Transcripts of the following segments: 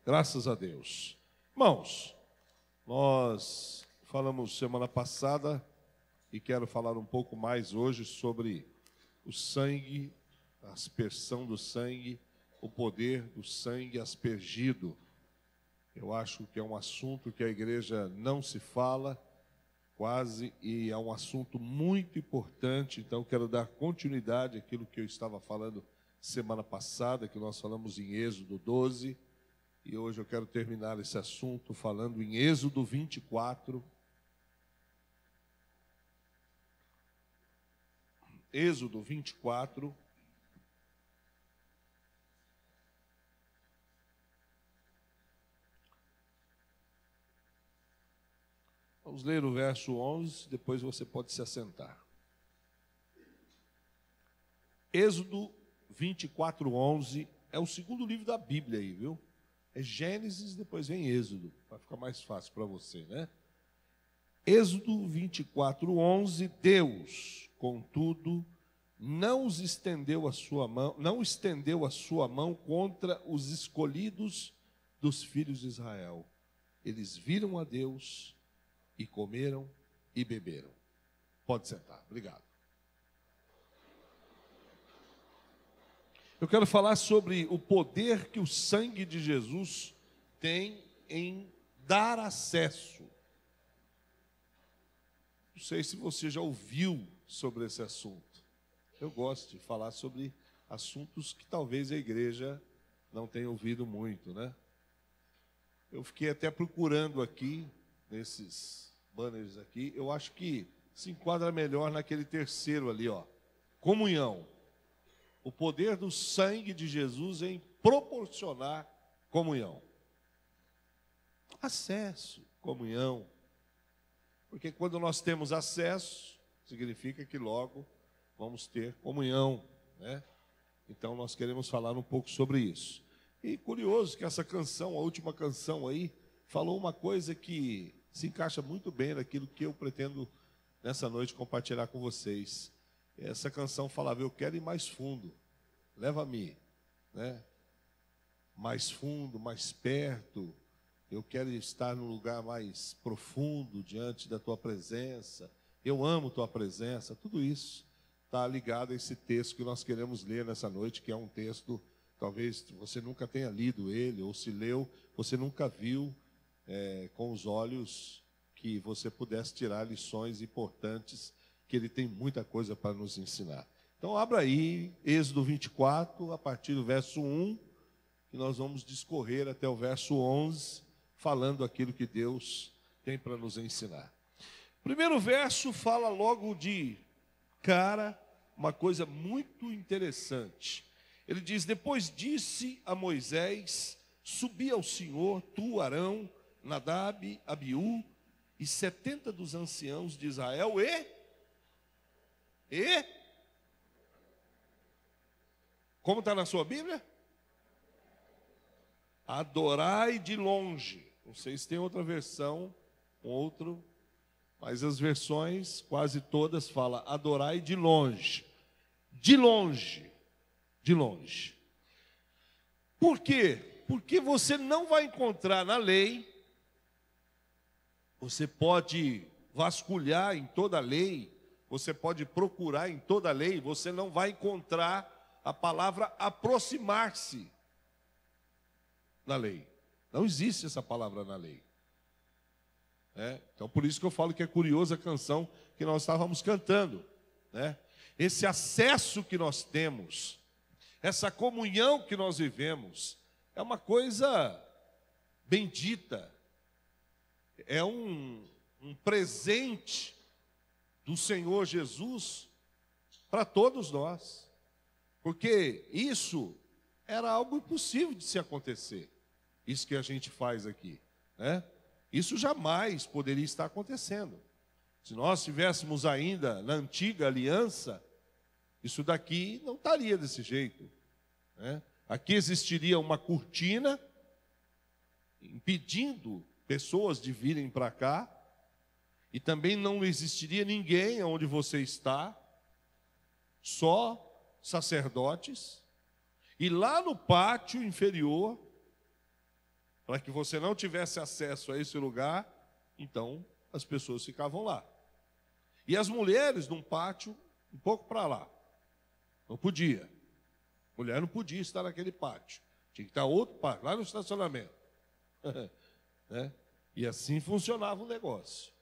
Graças a Deus. Irmãos, nós falamos semana passada e quero falar um pouco mais hoje sobre o sangue, a aspersão do sangue, o poder do sangue aspergido. Eu acho que é um assunto que a igreja não se fala quase e é um assunto muito importante. Então quero dar continuidade àquilo que eu estava falando semana passada, que nós falamos em Êxodo 12. E hoje eu quero terminar esse assunto falando em Êxodo 24. Êxodo 24. Vamos ler o verso 11, depois você pode se assentar. Êxodo 24, 11 é o segundo livro da Bíblia aí, viu? É Gênesis, depois vem Êxodo, vai ficar mais fácil para você, né? Êxodo 24, 11, Deus, contudo, não estendeu a sua mão contra os escolhidos dos filhos de Israel. Eles viram a Deus e comeram e beberam. Pode sentar, obrigado. Eu quero falar sobre o poder que o sangue de Jesus tem em dar acesso. Não sei se você já ouviu sobre esse assunto. Eu gosto de falar sobre assuntos que talvez a igreja não tenha ouvido muito, né? Eu fiquei até procurando aqui, nesses banners aqui, eu acho que se enquadra melhor naquele terceiro ali, ó. Comunhão. O poder do sangue de Jesus em proporcionar comunhão. Acesso, comunhão. Porque quando nós temos acesso, significa que logo vamos ter comunhão, né? Então nós queremos falar um pouco sobre isso. E curioso que essa canção, a última canção aí, falou uma coisa que se encaixa muito bem naquilo que eu pretendo nessa noite compartilhar com vocês. Essa canção falava: eu quero ir mais fundo, leva-me, né? Mais fundo, mais perto. Eu quero estar num lugar mais profundo diante da tua presença. Eu amo tua presença. Tudo isso está ligado a esse texto que nós queremos ler nessa noite, que é um texto, talvez você nunca tenha lido ele, ou se leu, você nunca viu com os olhos que você pudesse tirar lições importantes, que ele tem muita coisa para nos ensinar. Então abra aí, Êxodo 24, a partir do verso 1, que nós vamos discorrer até o verso 11, falando aquilo que Deus tem para nos ensinar. O primeiro verso fala logo de cara, uma coisa muito interessante. Ele diz: depois disse a Moisés: subi ao Senhor, tu, Arão, Nadab, Abiú, e 70 dos anciãos de Israel, como está na sua Bíblia? Adorai de longe. Não sei se tem outra versão, mas as versões, quase todas, falam adorai de longe. De longe. De longe. Por quê? Porque você não vai encontrar na lei, você pode vasculhar em toda a lei, você pode procurar em toda a lei, você não vai encontrar a palavra aproximar-se na lei. Não existe essa palavra na lei. Então, por isso que eu falo que é curiosa a canção que nós estávamos cantando, né? Esse acesso que nós temos, essa comunhão que nós vivemos, é uma coisa bendita, é um presente do Senhor Jesus para todos nós, porque isso era algo impossível de se acontecer, isso que a gente faz aqui, né? Isso jamais poderia estar acontecendo. Se nós estivéssemos ainda na antiga aliança, isso daqui não estaria desse jeito, né? Aqui existiria uma cortina impedindo pessoas de virem para cá, e também não existiria ninguém onde você está, só sacerdotes, e lá no pátio inferior para que você não tivesse acesso a esse lugar, então as pessoas ficavam lá. E as mulheres num pátio um pouco para lá. Não podia. Mulher não podia estar naquele pátio. Tinha que estar outro pátio, lá no estacionamento. Né? E assim funcionava o negócio.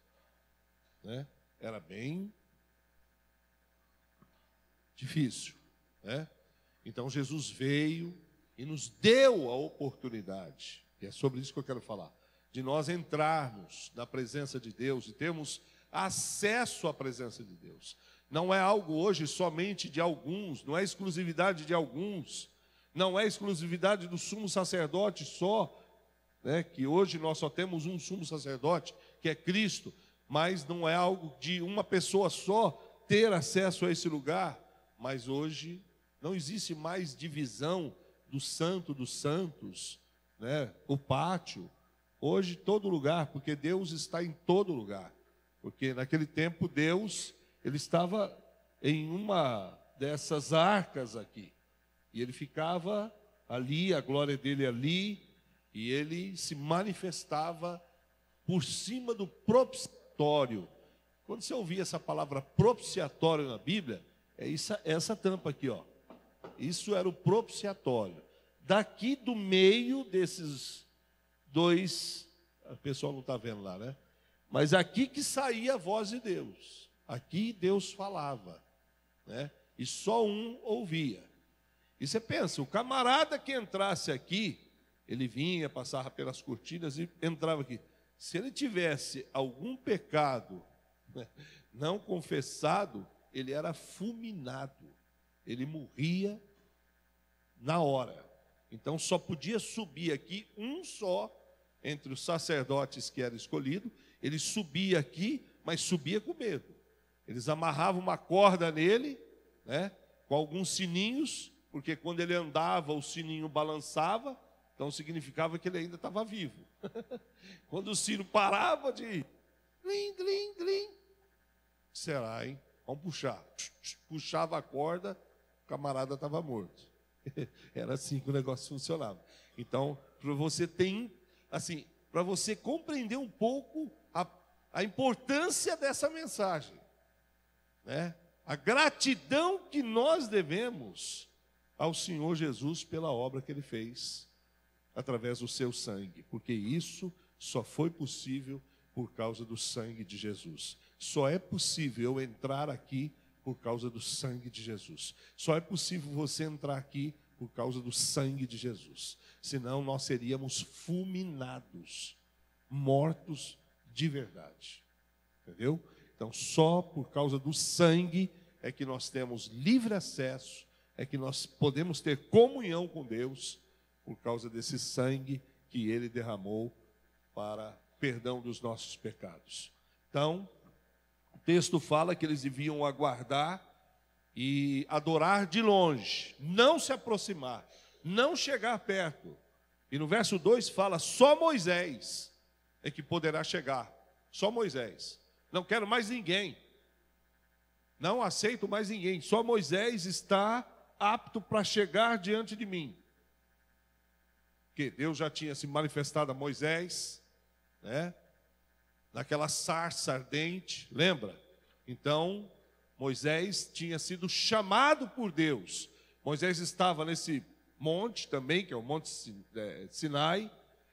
Né? Era bem difícil. Né? Então Jesus veio e nos deu a oportunidade, e é sobre isso que eu quero falar, de nós entrarmos na presença de Deus e termos acesso à presença de Deus. Não é algo hoje somente de alguns, não é exclusividade de alguns, não é exclusividade do sumo sacerdote só, né, que hoje nós só temos um sumo sacerdote, que é Cristo, mas não é algo de uma pessoa só ter acesso a esse lugar, mas hoje não existe mais divisão do santo dos santos, né, o pátio, hoje todo lugar, porque Deus está em todo lugar, porque naquele tempo Deus, ele estava em uma dessas arcas aqui, e ele ficava ali, a glória dele ali, e ele se manifestava por cima do propiciatório. Quando você ouvir essa palavra propiciatório na Bíblia, é essa tampa aqui, ó. Isso era o propiciatório. Daqui do meio desses dois, o pessoal não está vendo lá, né? Mas aqui que saía a voz de Deus. Aqui Deus falava, né? E só um ouvia. E você pensa, o camarada que entrasse aqui, ele vinha, passava pelas cortinas e entrava aqui. Se ele tivesse algum pecado, né, não confessado, ele era fulminado. Ele morria na hora. Então só podia subir aqui um só entre os sacerdotes que era escolhido. Ele subia aqui, mas subia com medo. Eles amarravam uma corda nele, né, com alguns sininhos, porque quando ele andava, o sininho balançava, então significava que ele ainda estava vivo. Quando o sino parava de glim, glim, glim, será, hein? Vamos puxar. Puxava a corda, o camarada estava morto. Era assim que o negócio funcionava. Então, para você ter, assim, para você compreender um pouco a importância dessa mensagem, né? A gratidão que nós devemos ao Senhor Jesus pela obra que Ele fez através do seu sangue, porque isso só foi possível por causa do sangue de Jesus. Só é possível eu entrar aqui por causa do sangue de Jesus. Só é possível você entrar aqui por causa do sangue de Jesus. Senão nós seríamos fulminados, mortos de verdade. Entendeu? Então só por causa do sangue é que nós temos livre acesso, é que nós podemos ter comunhão com Deus, por causa desse sangue que Ele derramou para perdão dos nossos pecados. Então, o texto fala que eles deviam aguardar e adorar de longe, não se aproximar, não chegar perto. E no verso 2 fala, só Moisés é que poderá chegar, só Moisés. Não quero mais ninguém, não aceito mais ninguém, só Moisés está apto para chegar diante de mim. Porque Deus já tinha se manifestado a Moisés, né? Naquela sarça ardente, lembra? Então, Moisés tinha sido chamado por Deus. Moisés estava nesse monte também, que é o Monte Sinai,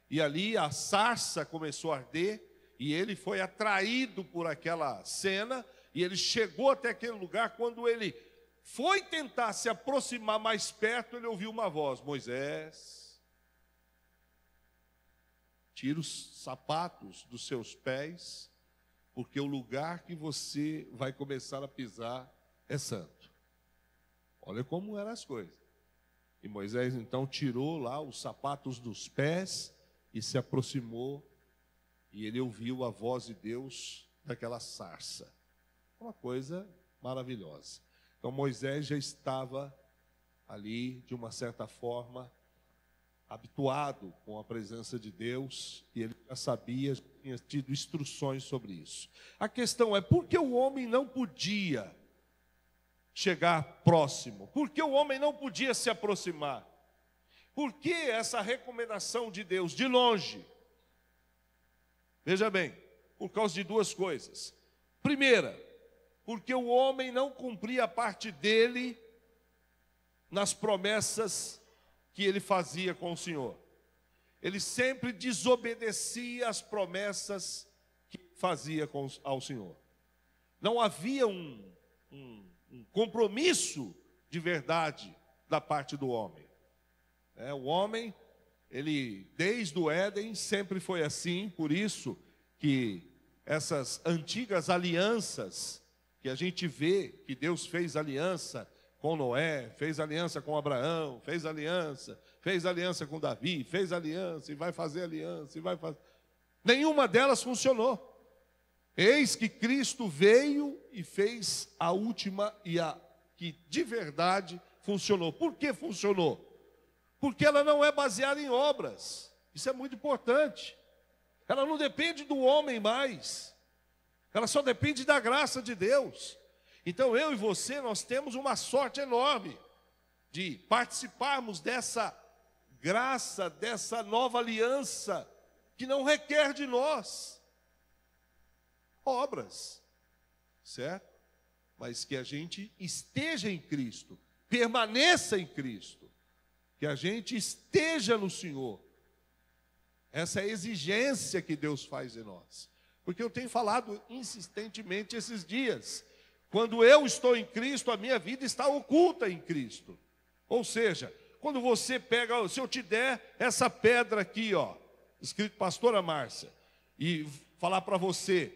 e ali a sarça começou a arder, e ele foi atraído por aquela cena, e ele chegou até aquele lugar. Quando ele foi tentar se aproximar mais perto, ele ouviu uma voz: Moisés, tira os sapatos dos seus pés, porque o lugar que você vai começar a pisar é santo. Olha como eram as coisas. E Moisés então tirou lá os sapatos dos pés e se aproximou, e ele ouviu a voz de Deus daquela sarça. Uma coisa maravilhosa. Então Moisés já estava ali, de uma certa forma, habituado com a presença de Deus, e ele já sabia, já tinha tido instruções sobre isso. A questão é, por que o homem não podia chegar próximo? Por que o homem não podia se aproximar? Por que essa recomendação de Deus de longe? Veja bem, por causa de duas coisas. Primeira, porque o homem não cumpria a parte dele nas promessas que ele fazia com o Senhor. Ele sempre desobedecia às promessas que fazia ao Senhor. Não havia um compromisso de verdade da parte do homem. O homem, ele desde o Éden sempre foi assim, por isso que essas antigas alianças que a gente vê que Deus fez aliança com Noé, fez aliança com Abraão, fez aliança com Davi, fez aliança e vai fazer aliança e vai fazer. Nenhuma delas funcionou. Eis que Cristo veio e fez a última e a que de verdade funcionou. Por que funcionou? Porque ela não é baseada em obras. Isso é muito importante. Ela não depende do homem mais. Ela só depende da graça de Deus. Então eu e você, nós temos uma sorte enorme de participarmos dessa graça, dessa nova aliança, que não requer de nós obras, certo? Mas que a gente esteja em Cristo, permaneça em Cristo, que a gente esteja no Senhor. Essa é a exigência que Deus faz em nós. Porque eu tenho falado insistentemente esses dias, quando eu estou em Cristo, a minha vida está oculta em Cristo. Ou seja, quando você pega, se eu te der essa pedra aqui, ó, escrito Pastora Márcia, e falar para você,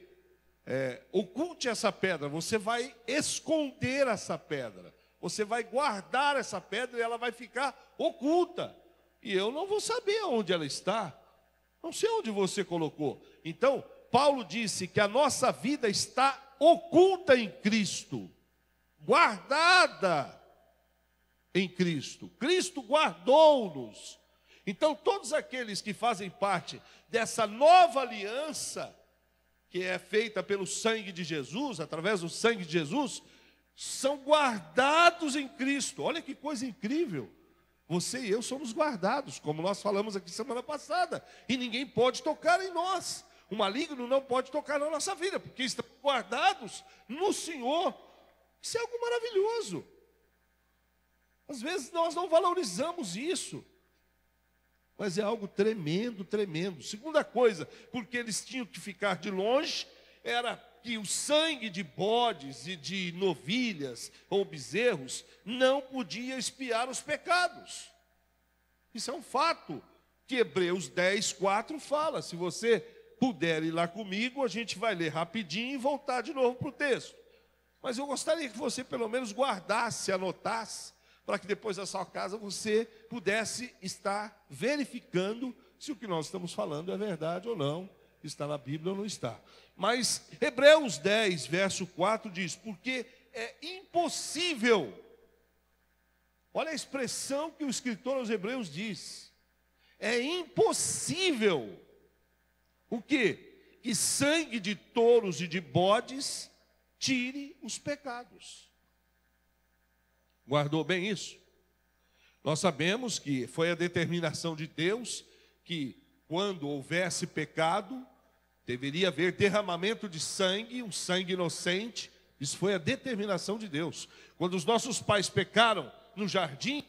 oculte essa pedra, você vai esconder essa pedra, você vai guardar essa pedra e ela vai ficar oculta. E eu não vou saber onde ela está, não sei onde você colocou. Então, Paulo disse que a nossa vida está oculta em Cristo, guardada em Cristo. Cristo guardou-nos. Então, todos aqueles que fazem parte dessa nova aliança, que é feita pelo sangue de Jesus, através do sangue de Jesus, são guardados em Cristo. Olha que coisa incrível. Você e eu somos guardados, como nós falamos aqui semana passada, e ninguém pode tocar em nós. O maligno não pode tocar na nossa vida, porque estamos guardados no Senhor. Isso é algo maravilhoso. Às vezes nós não valorizamos isso, mas é algo tremendo, tremendo. Segunda coisa, porque eles tinham que ficar de longe, era que o sangue de bodes e de novilhas ou bezerros não podia expiar os pecados. Isso é um fato que Hebreus 10:4 fala. Se você puder ir lá comigo, a gente vai ler rapidinho e voltar de novo para o texto. Mas eu gostaria que você pelo menos guardasse, anotasse, para que depois da sua casa você pudesse estar verificando se o que nós estamos falando é verdade ou não, está na Bíblia ou não está. Mas Hebreus 10, verso 4 diz, porque é impossível, olha a expressão que o escritor aos Hebreus diz, é impossível, o quê? Que sangue de touros e de bodes tire os pecados. Guardou bem isso? Nós sabemos que foi a determinação de Deus que quando houvesse pecado, deveria haver derramamento de sangue, um sangue inocente. Isso foi a determinação de Deus. Quando os nossos pais pecaram no jardim,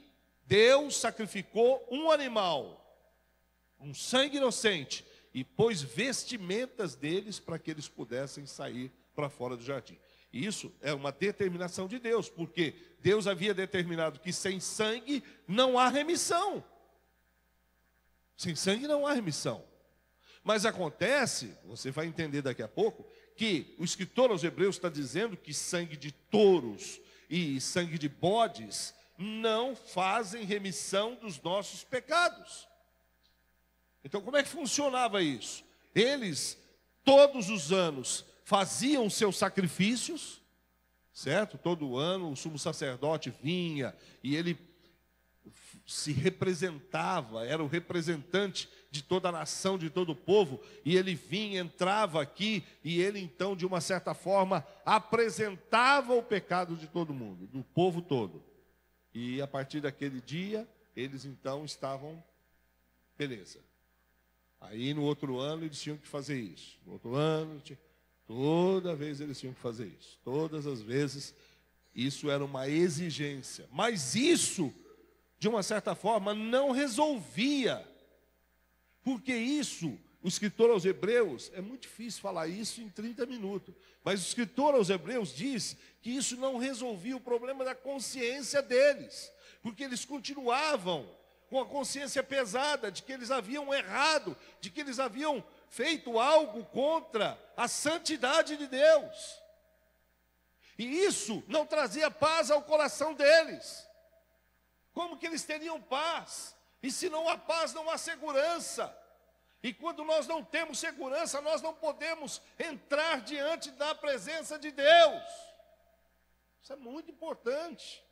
Deus sacrificou um animal, um sangue inocente, e pôs vestimentas deles para que eles pudessem sair para fora do jardim. E isso é uma determinação de Deus, porque Deus havia determinado que sem sangue não há remissão. Sem sangue não há remissão. Mas acontece, você vai entender daqui a pouco, que o escritor aos Hebreus está dizendo que sangue de touros e sangue de bodes não fazem remissão dos nossos pecados. Então como é que funcionava isso? Eles, todos os anos, faziam seus sacrifícios, certo? Todo ano o sumo sacerdote vinha e ele se representava, era o representante de toda a nação, de todo o povo, e ele vinha, entrava aqui, e ele então, de uma certa forma, apresentava o pecado de todo mundo, do povo todo. E a partir daquele dia, eles então estavam, beleza. Aí no outro ano eles tinham que fazer isso. No outro ano, toda vez eles tinham que fazer isso. Todas as vezes, isso era uma exigência. Mas isso, de uma certa forma, não resolvia. Porque isso, o escritor aos Hebreus, é muito difícil falar isso em 30 minutos. Mas o escritor aos Hebreus diz que isso não resolvia o problema da consciência deles. Porque eles continuavam com a consciência pesada de que eles haviam errado, de que eles haviam feito algo contra a santidade de Deus. E isso não trazia paz ao coração deles. Como que eles teriam paz? E se não há paz, não há segurança. E quando nós não temos segurança, nós não podemos entrar diante da presença de Deus. Isso é muito importante.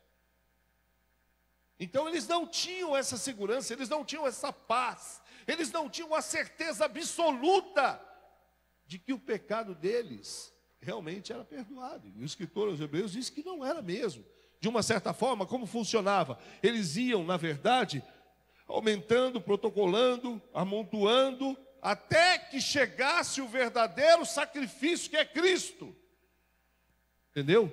Então eles não tinham essa segurança, eles não tinham essa paz, eles não tinham a certeza absoluta de que o pecado deles realmente era perdoado. E o escritor aos Hebreus diz que não era mesmo. De uma certa forma, como funcionava? Eles iam, na verdade, aumentando, protocolando, amontoando, até que chegasse o verdadeiro sacrifício que é Cristo. Entendeu?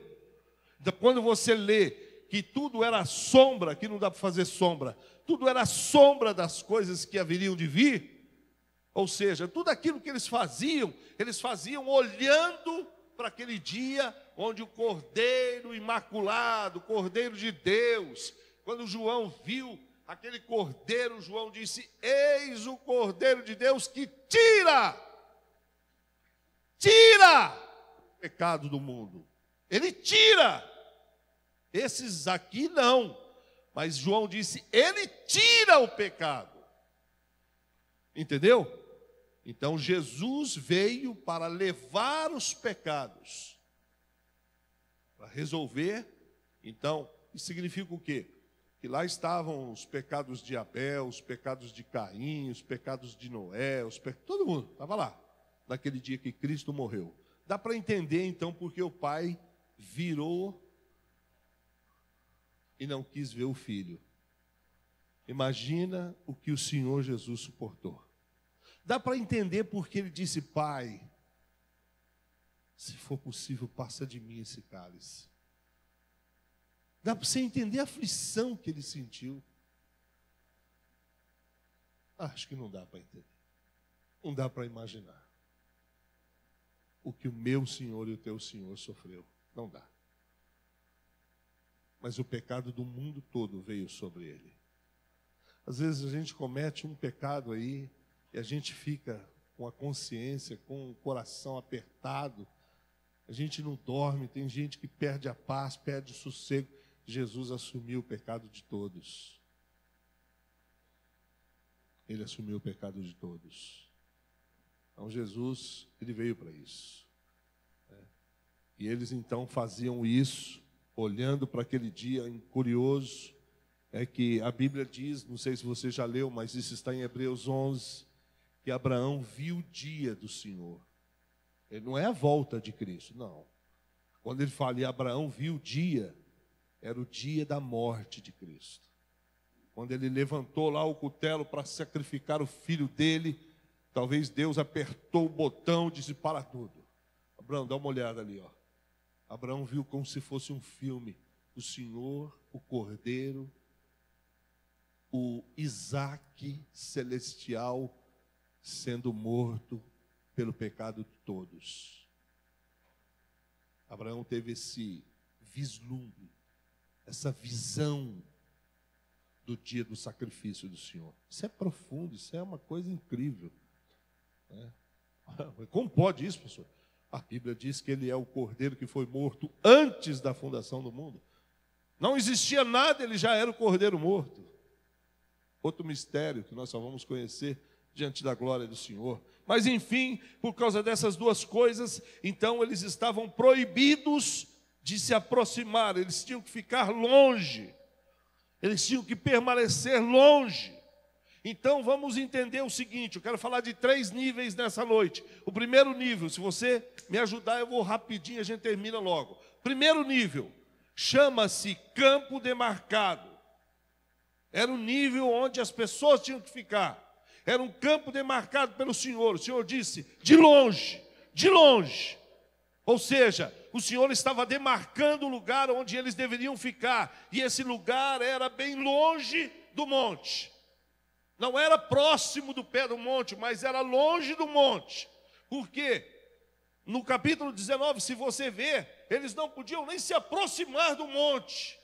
Então, quando você lê que tudo era sombra, que não dá para fazer sombra, tudo era sombra das coisas que haveriam de vir, ou seja, tudo aquilo que eles faziam olhando para aquele dia onde o Cordeiro Imaculado, o Cordeiro de Deus, quando João viu aquele Cordeiro, João disse: eis o Cordeiro de Deus que tira o pecado do mundo. Ele tira. Esses aqui não, mas João disse, ele tira o pecado. Entendeu? Então Jesus veio para levar os pecados, para resolver. Então, isso significa o quê? Que lá estavam os pecados de Abel, os pecados de Caim, os pecados de Noé, todo mundo estava lá, naquele dia que Cristo morreu. Dá para entender então porque o pai virou e não quis ver o filho. Imagina o que o Senhor Jesus suportou. Dá para entender porque ele disse: Pai, se for possível, passa de mim esse cálice. Dá para você entender a aflição que ele sentiu. Acho que não dá para entender. Não dá para imaginar o que o meu Senhor e o teu Senhor sofreu. Não dá. Mas o pecado do mundo todo veio sobre ele. Às vezes a gente comete um pecado aí e a gente fica com a consciência, com o coração apertado. A gente não dorme, tem gente que perde a paz, perde o sossego. Jesus assumiu o pecado de todos. Ele assumiu o pecado de todos. Então Jesus, ele veio para isso. E eles então faziam isso, olhando para aquele dia curioso, é que a Bíblia diz, não sei se você já leu, mas isso está em Hebreus 11, que Abraão viu o dia do Senhor. Ele não é a volta de Cristo, não. Quando ele fala, e Abraão viu o dia, era o dia da morte de Cristo. Quando ele levantou lá o cutelo para sacrificar o filho dele, talvez Deus apertou o botão e disse: para tudo. Abraão, dá uma olhada ali, ó. Abraão viu como se fosse um filme. O Senhor, o Cordeiro, o Isaque celestial sendo morto pelo pecado de todos. Abraão teve esse vislumbre, essa visão do dia do sacrifício do Senhor. Isso é profundo, isso é uma coisa incrível. Como pode isso, pastor? A Bíblia diz que ele é o Cordeiro que foi morto antes da fundação do mundo. Não existia nada, ele já era o Cordeiro morto. Outro mistério que nós só vamos conhecer diante da glória do Senhor. Mas enfim, por causa dessas duas coisas, então eles estavam proibidos de se aproximar, eles tinham que ficar longe, eles tinham que permanecer longe. Então vamos entender o seguinte, eu quero falar de 3 níveis nessa noite. O primeiro nível, se você me ajudar, eu vou rapidinho, a gente termina logo. Primeiro nível, chama-se campo demarcado. Era o nível onde as pessoas tinham que ficar. Era um campo demarcado pelo Senhor. O Senhor disse, de longe, de longe. Ou seja, o Senhor estava demarcando o lugar onde eles deveriam ficar. E esse lugar era bem longe do monte. Não era próximo do pé do monte, mas era longe do monte. Por quê? No capítulo 19, se você ver, eles não podiam nem se aproximar do monte.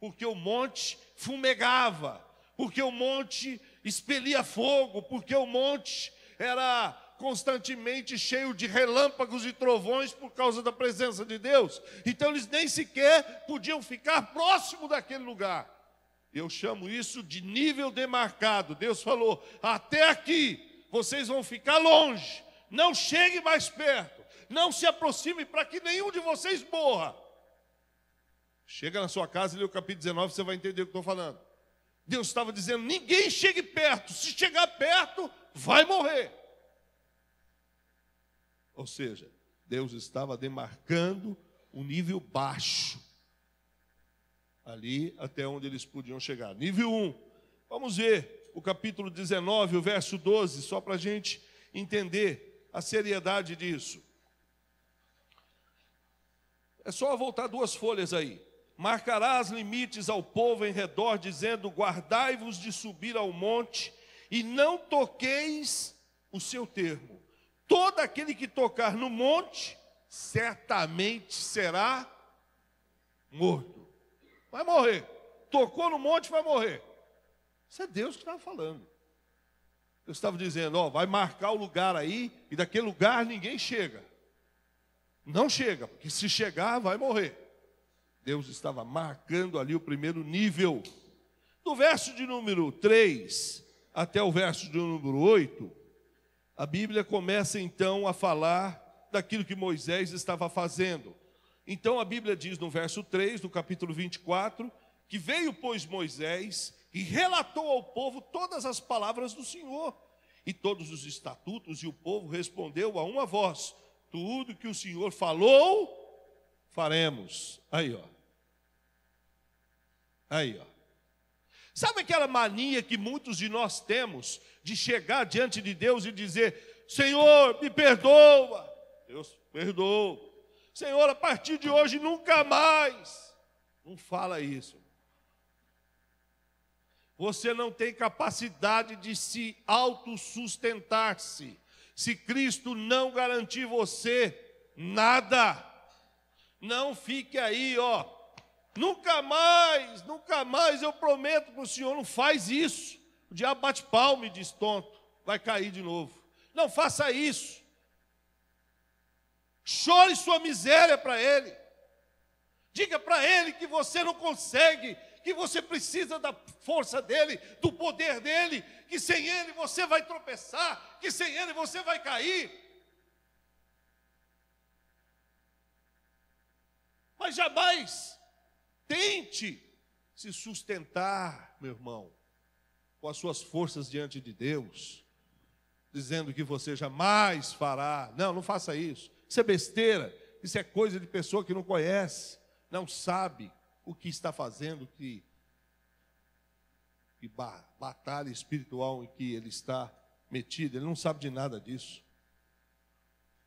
Porque o monte fumegava. Porque o monte expelia fogo. Porque o monte era constantemente cheio de relâmpagos e trovões por causa da presença de Deus. Então eles nem sequer podiam ficar próximo daquele lugar. Eu chamo isso de nível demarcado. Deus falou, até aqui vocês vão ficar longe. Não chegue mais perto. Não se aproxime para que nenhum de vocês morra. Chega na sua casa e lê o capítulo 19, você vai entender o que eu estou falando. Deus estava dizendo, ninguém chegue perto. Se chegar perto, vai morrer. Ou seja, Deus estava demarcando um nível baixo. Ali até onde eles podiam chegar. Nível 1. Vamos ver o capítulo 19, o verso 12, só para a gente entender a seriedade disso. É só voltar 2 folhas aí. Marcarás limites ao povo em redor, dizendo, guardai-vos de subir ao monte, e não toqueis o seu termo. Todo aquele que tocar no monte, certamente será morto. Vai morrer. Tocou no monte, vai morrer. Isso é Deus que estava falando. Deus estava dizendo, ó, vai marcar o lugar aí, e daquele lugar ninguém chega. Não chega, porque se chegar, vai morrer. Deus estava marcando ali o primeiro nível. Do verso de número 3 até o verso de número 8, a Bíblia começa então a falar daquilo que Moisés estava fazendo. Então a Bíblia diz no verso 3 do capítulo 24, que veio, pois, Moisés e relatou ao povo todas as palavras do Senhor e todos os estatutos, e o povo respondeu a uma voz, tudo que o Senhor falou, faremos. Aí, ó. Aí, ó. Sabe aquela mania que muitos de nós temos de chegar diante de Deus e dizer, Senhor, me perdoa. Deus perdoa. Senhor, a partir de hoje nunca mais. Não fala isso. Você não tem capacidade de se autossustentar-se. Se Cristo não garantir você nada, não fique aí, ó. Nunca mais eu prometo para o Senhor, não faz isso. O diabo bate palma e diz, tonto, vai cair de novo. Não faça isso. Chore sua miséria para Ele. Diga para Ele que você não consegue, que você precisa da força dEle, do poder dEle, que sem Ele você vai tropeçar, que sem Ele você vai cair. Mas jamais tente se sustentar, meu irmão, com as suas forças diante de Deus, dizendo que você jamais fará. Não, não faça isso. Isso é besteira. Isso é coisa de pessoa que não conhece, não sabe o que está fazendo, que batalha espiritual em que ele está metido. Ele não sabe de nada disso.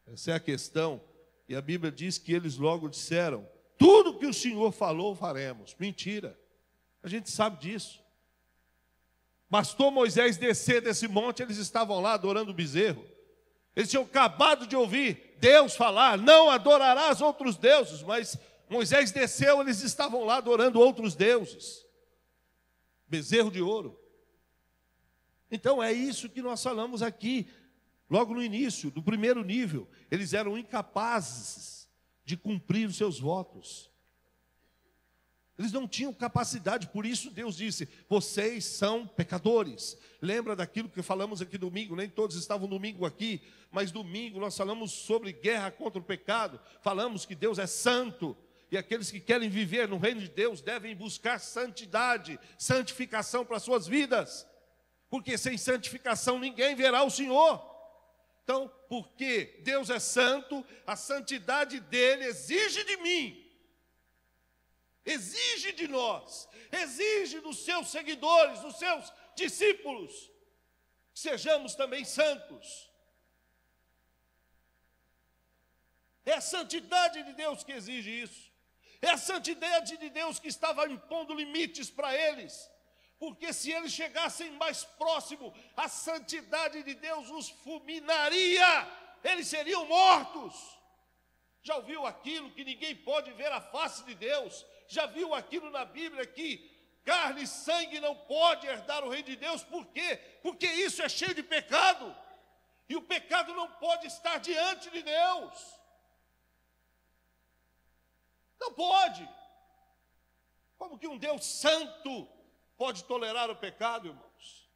Essa é a questão. E a Bíblia diz que eles logo disseram, tudo que o Senhor falou, faremos. Mentira. A gente sabe disso. Bastou Moisés descer desse monte, eles estavam lá adorando o bezerro. Eles tinham acabado de ouvir Deus falar, não adorarás outros deuses. Mas Moisés desceu, eles estavam lá adorando outros deuses. Bezerro de ouro. Então é isso que nós falamos aqui, logo no início, do primeiro nível. Eles eram incapazes de cumprir os seus votos. Eles não tinham capacidade, por isso Deus disse, vocês são pecadores. Lembra daquilo que falamos aqui domingo, nem todos estavam domingo aqui, mas domingo nós falamos sobre guerra contra o pecado, falamos que Deus é santo, e aqueles que querem viver no reino de Deus devem buscar santidade, santificação para as suas vidas, porque sem santificação ninguém verá o Senhor. Então, porque Deus é santo, a santidade dele exige de mim exige de nós, exige dos seus seguidores, dos seus discípulos, que sejamos também santos. É a santidade de Deus que exige isso. É a santidade de Deus que estava impondo limites para eles. Porque se eles chegassem mais próximo, a santidade de Deus os fulminaria. Eles seriam mortos. Já ouviu aquilo que ninguém pode ver a face de Deus? Já viu aquilo na Bíblia que carne e sangue não pode herdar o reino de Deus? Por quê? Porque isso é cheio de pecado. E o pecado não pode estar diante de Deus. Não pode. Como que um Deus santo pode tolerar o pecado, irmãos?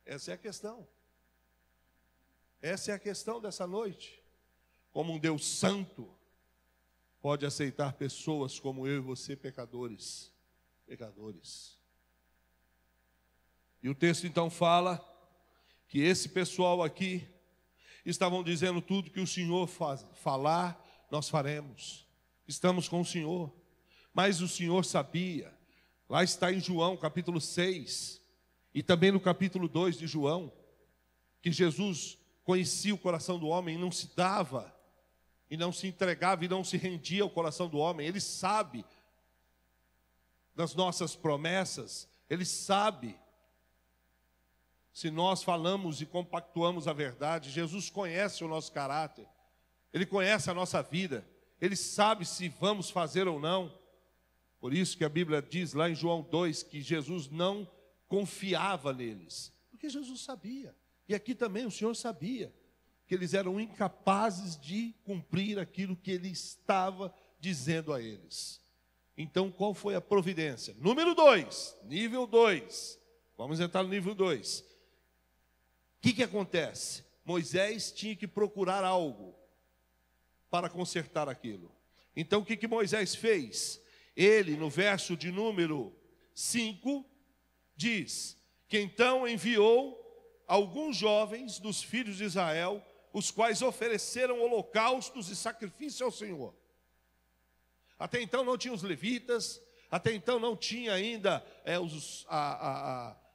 Essa é a questão. Essa é a questão dessa noite. Como um Deus santo pode aceitar pessoas como eu e você, pecadores. Pecadores. E o texto então fala que esse pessoal aqui estavam dizendo tudo que o Senhor falar, nós faremos. Estamos com o Senhor. Mas o Senhor sabia. Lá está em João, capítulo 6. E também no capítulo 2 de João. Que Jesus conhecia o coração do homem e não se dava. E não se entregava e não se rendia ao coração do homem. Ele sabe das nossas promessas. Ele sabe. Se nós falamos e compactuamos a verdade, Jesus conhece o nosso caráter, Ele conhece a nossa vida, Ele sabe se vamos fazer ou não. Por isso que a Bíblia diz lá em João 2 que Jesus não confiava neles, porque Jesus sabia, e aqui também o Senhor sabia, que eles eram incapazes de cumprir aquilo que Ele estava dizendo a eles. Então qual foi a providência? Número 2, nível 2, vamos entrar no nível 2. O que acontece? Moisés tinha que procurar algo para consertar aquilo. Então o que Moisés fez? Ele, no verso de número 5, diz que então enviou alguns jovens dos filhos de Israel, os quais ofereceram holocaustos e sacrifício ao Senhor. Até então não tinha os levitas, até então não tinha ainda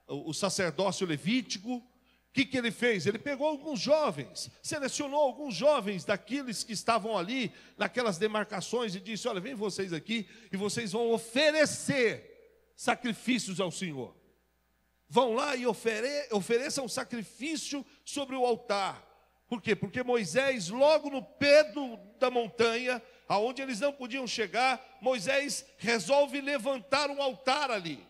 o sacerdócio levítico. O que ele fez? Ele pegou alguns jovens, selecionou alguns jovens daqueles que estavam ali, naquelas demarcações, e disse: olha, vem vocês aqui, e vocês vão oferecer sacrifícios ao Senhor. Vão lá e ofereçam sacrifício sobre o altar. Por quê? Porque Moisés, logo no pé da montanha, aonde eles não podiam chegar, Moisés resolve levantar um altar ali.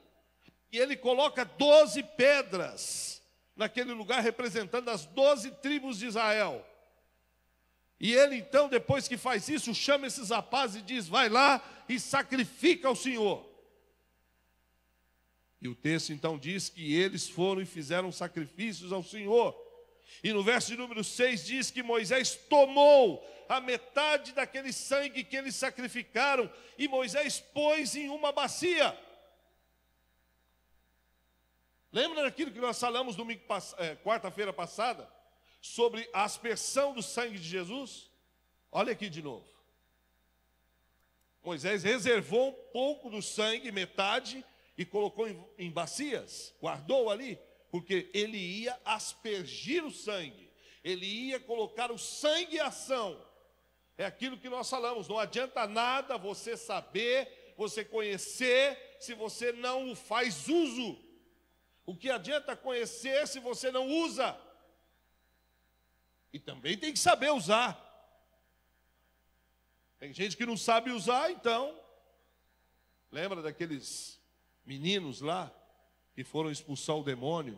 E ele coloca 12 pedras naquele lugar, representando as 12 tribos de Israel. E ele então, depois que faz isso, chama esses rapazes e diz: vai lá e sacrifica ao Senhor. E o texto então diz que eles foram e fizeram sacrifícios ao Senhor. E no verso de número 6 diz que Moisés tomou a metade daquele sangue que eles sacrificaram, e Moisés pôs em uma bacia. Lembra daquilo que nós falamos quarta-feira passada? Sobre a aspersão do sangue de Jesus? Olha aqui de novo. Moisés reservou um pouco do sangue, metade, e colocou em bacias, guardou ali, porque ele ia aspergir o sangue, ele ia colocar o sangue em ação. É aquilo que nós falamos, não adianta nada você saber, você conhecer, se você não faz uso. O que adianta conhecer se você não usa? E também tem que saber usar. Tem gente que não sabe usar, então. Lembra daqueles meninos lá que foram expulsar o demônio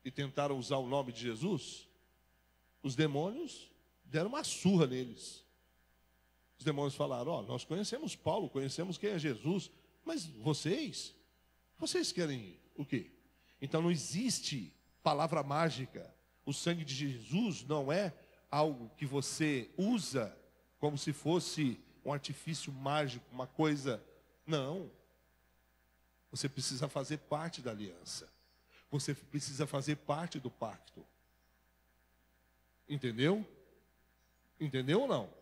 e tentaram usar o nome de Jesus? Os demônios deram uma surra neles. Os demônios falaram: ó, nós conhecemos Paulo, conhecemos quem é Jesus, mas vocês querem o quê? Então não existe palavra mágica. O sangue de Jesus não é algo que você usa como se fosse um artifício mágico, uma coisa. Não. Você precisa fazer parte da aliança. Você precisa fazer parte do pacto. Entendeu? Entendeu ou não?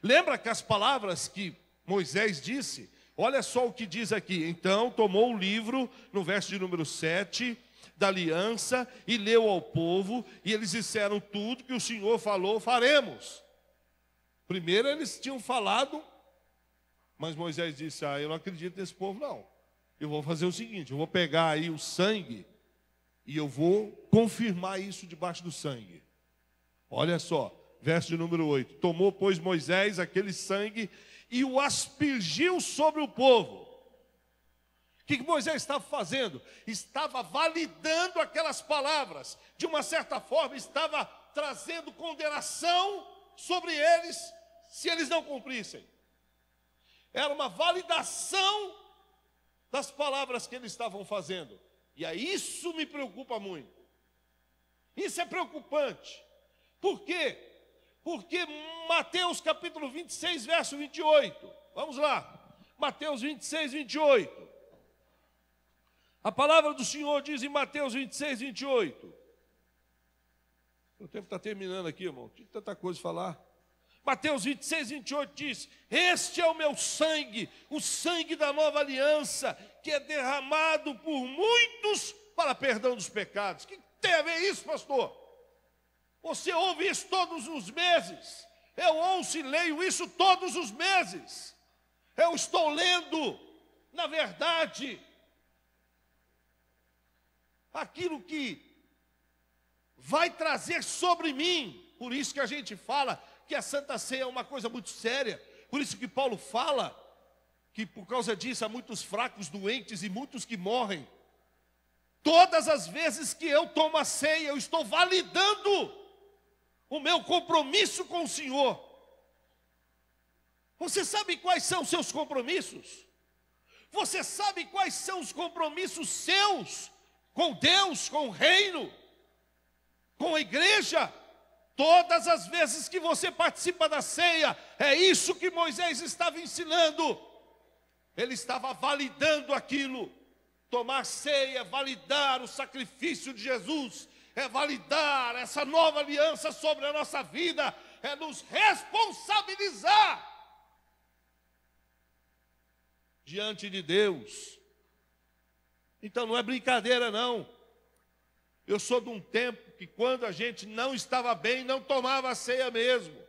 Lembra que as palavras que Moisés disse? Olha só o que diz aqui. Então tomou o livro, no verso de número 7, da aliança, e leu ao povo, e eles disseram: tudo que o Senhor falou, faremos. Primeiro eles tinham falado, mas Moisés disse: eu não acredito nesse povo não. Eu vou fazer o seguinte, eu vou pegar aí o sangue, e eu vou confirmar isso debaixo do sangue. Olha só, verso de número 8. Tomou, pois, Moisés aquele sangue e o aspergiu sobre o povo. O que Moisés estava fazendo? Estava validando aquelas palavras. De uma certa forma, estava trazendo condenação sobre eles, se eles não cumprissem. Era uma validação das palavras que eles estavam fazendo. E aí isso me preocupa muito. Isso é preocupante. Por quê? Porque Mateus capítulo 26, verso 28. Vamos lá. Mateus 26, 28. A palavra do Senhor diz em Mateus 26, 28. O tempo está terminando aqui, irmão. Tinha tanta coisa a falar. Mateus 26, 28 diz: este é o meu sangue, o sangue da nova aliança, que é derramado por muitos para perdão dos pecados. O que tem a ver isso, pastor? Você ouve isso todos os meses. Eu ouço e leio isso todos os meses. Eu estou lendo, na verdade, aquilo que vai trazer sobre mim. Por isso que a gente fala que a Santa Ceia é uma coisa muito séria. Por isso que Paulo fala que por causa disso há muitos fracos, doentes e muitos que morrem. Todas as vezes que eu tomo a ceia, eu estou validando o meu compromisso com o Senhor. Você sabe quais são os seus compromissos? Você sabe quais são os compromissos seus com Deus, com o reino, com a igreja? Todas as vezes que você participa da ceia, é isso que Moisés estava ensinando. Ele estava validando aquilo. Tomar ceia é validar o sacrifício de Jesus, é validar essa nova aliança sobre a nossa vida, é nos responsabilizar diante de Deus. Então não é brincadeira não. Eu sou de um tempo que quando a gente não estava bem, não tomava a ceia mesmo.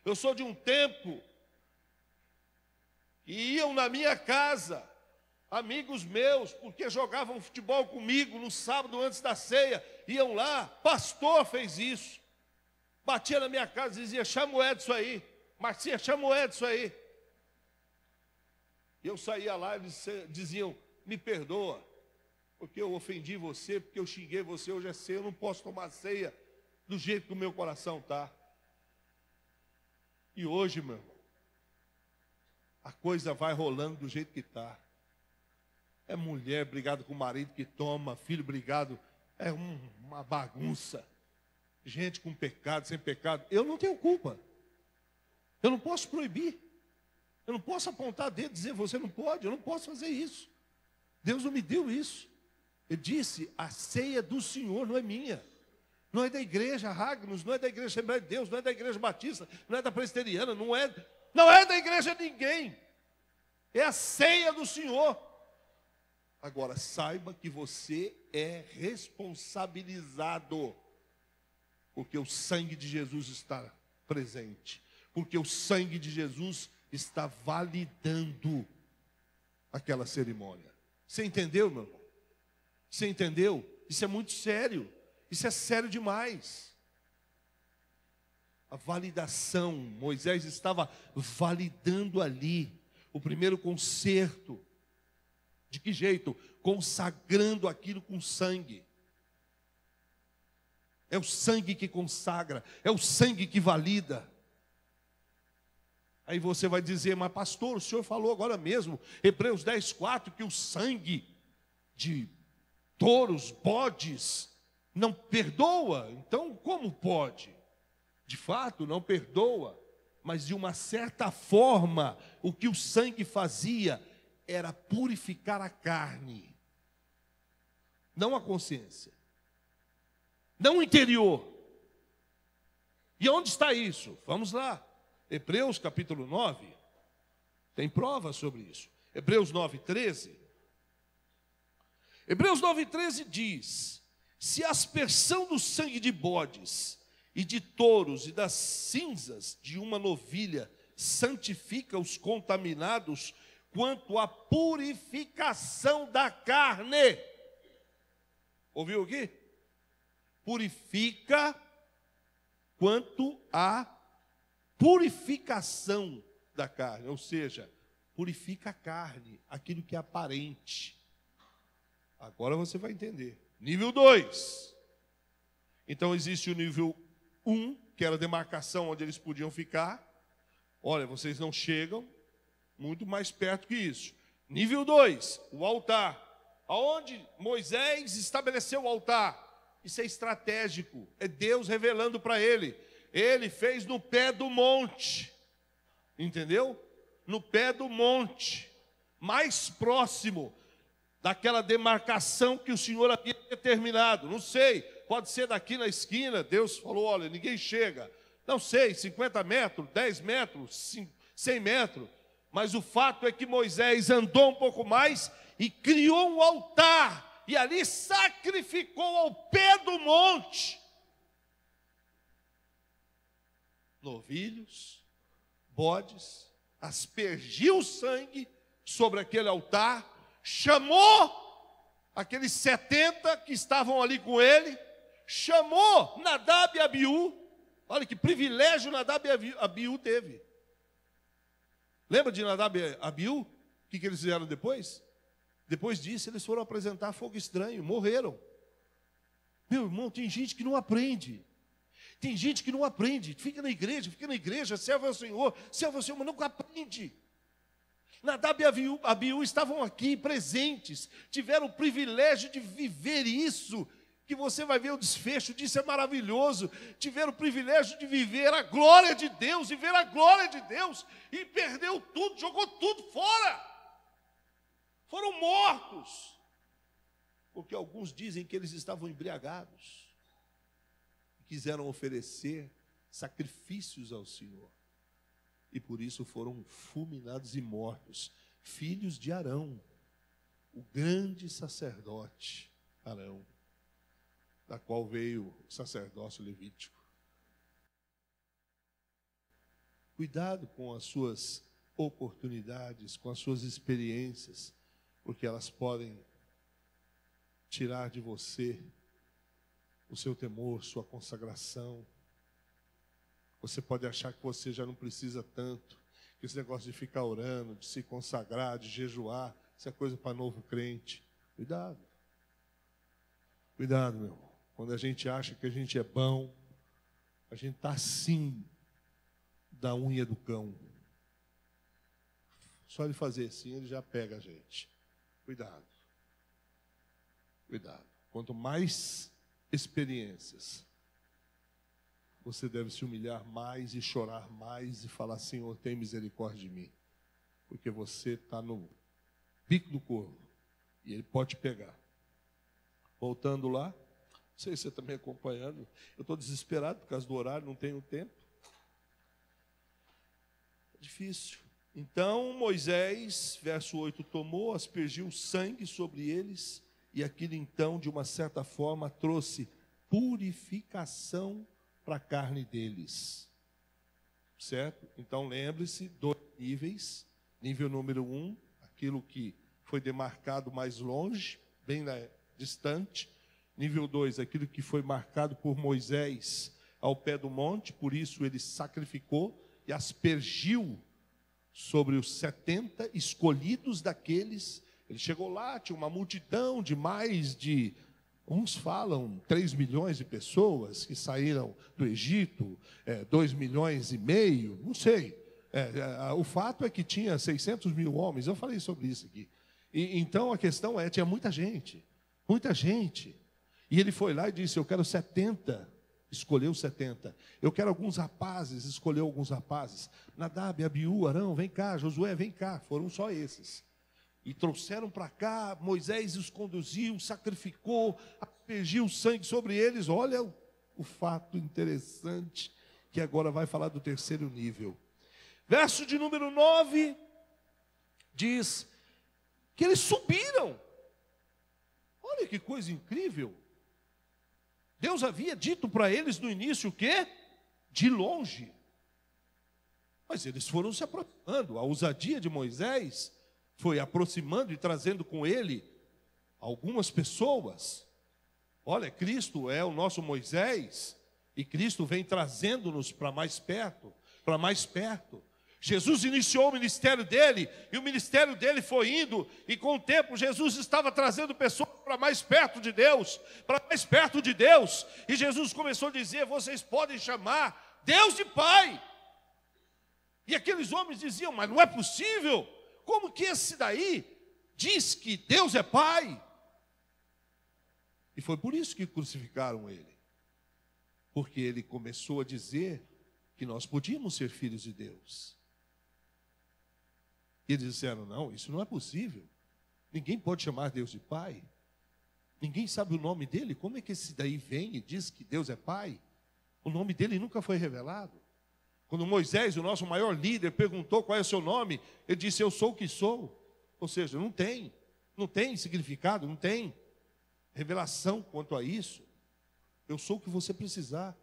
Eu sou de um tempo que iam na minha casa amigos meus, porque jogavam futebol comigo no sábado antes da ceia, iam lá, pastor fez isso. Batia na minha casa e dizia: chama o Edson aí, Marcinha, chama o Edson aí. E eu saía lá e eles diziam: me perdoa, porque eu ofendi você, porque eu xinguei você, hoje é ceia, eu não posso tomar ceia do jeito que o meu coração está. E hoje, meu irmão, a coisa vai rolando do jeito que está. É mulher brigada com o marido que toma, filho brigado, é uma bagunça. Gente com pecado, sem pecado. Eu não tenho culpa. Eu não posso proibir. Eu não posso apontar dedo e dizer: você não pode. Eu não posso fazer isso. Deus não me deu isso. Ele disse: a ceia do Senhor não é minha. Não é da igreja Ragnos, não é da igreja Assembleia de Deus, não é da igreja Batista, não é da presbiteriana, não é da igreja de ninguém. É a ceia do Senhor. Agora, saiba que você é responsabilizado, porque o sangue de Jesus está presente, porque o sangue de Jesus está validando aquela cerimônia. Você entendeu, meu irmão? Você entendeu? Isso é muito sério. Isso é sério demais. A validação, Moisés estava validando ali o primeiro concerto. De que jeito? Consagrando aquilo com sangue. É o sangue que consagra, é o sangue que valida. Aí você vai dizer: mas pastor, o senhor falou agora mesmo, Hebreus 10:4, que o sangue de touros, bodes, não perdoa. Então como pode? De fato não perdoa, mas de uma certa forma, o que o sangue fazia era purificar a carne, não a consciência, não o interior. E onde está isso? Vamos lá. Hebreus capítulo 9. Tem prova sobre isso. Hebreus 9:13. Hebreus 9:13 diz: se a aspersão do sangue de bodes e de touros e das cinzas de uma novilha santifica os contaminados, quanto à purificação da carne. Ouviu aqui? Purifica quanto à purificação da carne, ou seja, purifica a carne, aquilo que é aparente. Agora você vai entender. Nível 2. Então existe o nível 1, que era a demarcação onde eles podiam ficar. Olha, vocês não chegam muito mais perto que isso. Nível 2, o altar. Aonde Moisés estabeleceu o altar? Isso é estratégico, é Deus revelando para ele. Ele fez no pé do monte, entendeu? No pé do monte, mais próximo daquela demarcação que o Senhor havia determinado. Não sei, pode ser daqui na esquina. Deus falou, olha, ninguém chega. Não sei, 50 metros, 10 metros, 100 metros. Mas o fato é que Moisés andou um pouco mais e criou um altar. E ali sacrificou ao pé do monte novilhos, bodes, aspergiu o sangue sobre aquele altar, chamou aqueles 70 que estavam ali com ele, chamou Nadab e Abiú. Olha que privilégio Nadab e Abiú teve. Lembra de Nadab e Abiú? O que eles fizeram depois? Depois disso, eles foram apresentar fogo estranho, morreram. Meu irmão, tem gente que não aprende. Tem gente que não aprende. Fica na igreja, serve ao Senhor, mas nunca aprende. Nadab e Abiú estavam aqui presentes, tiveram o privilégio de viver isso, que você vai ver o desfecho disso, é maravilhoso. Tiveram o privilégio de viver a glória de Deus, e ver a glória de Deus, e perdeu tudo, jogou tudo fora. Foram mortos, porque alguns dizem que eles estavam embriagados, quiseram oferecer sacrifícios ao Senhor, e por isso foram fulminados e mortos, filhos de Arão, o grande sacerdote Arão, da qual veio o sacerdócio levítico. Cuidado com as suas oportunidades, com as suas experiências, porque elas podem tirar de você o seu temor, sua consagração. Você pode achar que você já não precisa tanto, que esse negócio de ficar orando, de se consagrar, de jejuar, isso é coisa para novo crente. Cuidado. Cuidado, meu irmão. Quando a gente acha que a gente é bom, a gente está assim da unha do cão. Só ele fazer assim, ele já pega a gente. Cuidado. Cuidado. Quanto mais experiências, você deve se humilhar mais e chorar mais e falar, Senhor, tem misericórdia de mim. Porque você está no bico do corvo e ele pode te pegar. Voltando lá, não sei se você está me acompanhando, eu estou desesperado por causa do horário, não tenho tempo. É difícil. Então Moisés, verso 8, tomou, aspergiu sangue sobre eles, e aquilo então, de uma certa forma, trouxe purificação para a carne deles. Certo? Então lembre-se, 2 níveis. Nível número 1, aquilo que foi demarcado mais longe, bem distante. Nível 2, aquilo que foi marcado por Moisés ao pé do monte, por isso ele sacrificou e aspergiu sobre os 70 escolhidos daqueles. Ele chegou lá, tinha uma multidão de mais de, uns falam, 3 milhões de pessoas que saíram do Egito, 2 milhões e meio, não sei. O fato é que tinha 600 mil homens, eu falei sobre isso aqui. Então a questão tinha muita gente. E ele foi lá e disse, eu quero 70, escolheu 70. Eu quero alguns rapazes, escolheu alguns rapazes. Nadab, Abiú, Arão, vem cá, Josué, vem cá. Foram só esses. E trouxeram para cá, Moisés os conduziu, sacrificou, aspergiu o sangue sobre eles. Olha o fato interessante que agora vai falar do terceiro nível. Verso de número 9 diz que eles subiram. Olha que coisa incrível. Deus havia dito para eles no início o quê? De longe. Mas eles foram se aproximando. A ousadia de Moisés foi aproximando e trazendo com ele algumas pessoas. Olha, Cristo é o nosso Moisés, e Cristo vem trazendo-nos para mais perto, para mais perto. Jesus iniciou o ministério dele, e o ministério dele foi indo, e com o tempo Jesus estava trazendo pessoas para mais perto de Deus, para mais perto de Deus, e Jesus começou a dizer: vocês podem chamar Deus de Pai. E aqueles homens diziam: mas não é possível, como que esse daí diz que Deus é Pai? E foi por isso que crucificaram ele, porque ele começou a dizer que nós podíamos ser filhos de Deus. E eles disseram: não, isso não é possível, ninguém pode chamar Deus de Pai, ninguém sabe o nome dele, como é que esse daí vem e diz que Deus é Pai? O nome dele nunca foi revelado. Quando Moisés, o nosso maior líder, perguntou qual é o seu nome, ele disse: eu sou o que sou. Ou seja, não tem significado, não tem revelação quanto a isso. Eu sou o que você precisar,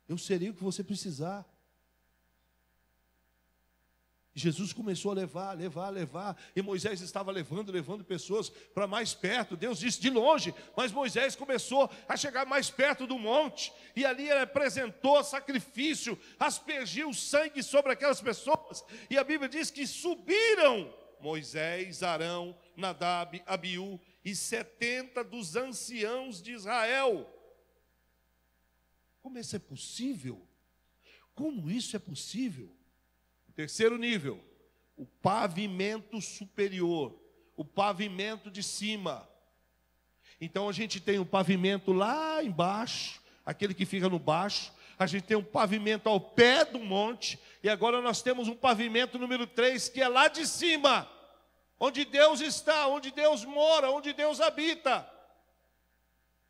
eu serei o que você precisar. Jesus começou a levar, e Moisés estava levando pessoas para mais perto. Deus disse de longe, mas Moisés começou a chegar mais perto do monte, e ali ele apresentou sacrifício, aspergiu sangue sobre aquelas pessoas, e a Bíblia diz que subiram Moisés, Arão, Nadab, Abiú e 70 dos anciãos de Israel. Como isso é possível? Como isso é possível? Terceiro nível, o pavimento superior, o pavimento de cima. Então a gente tem o pavimento lá embaixo, aquele que fica no baixo, a gente tem um pavimento ao pé do monte, e agora nós temos um pavimento número 3, que é lá de cima, onde Deus está, onde Deus mora, onde Deus habita.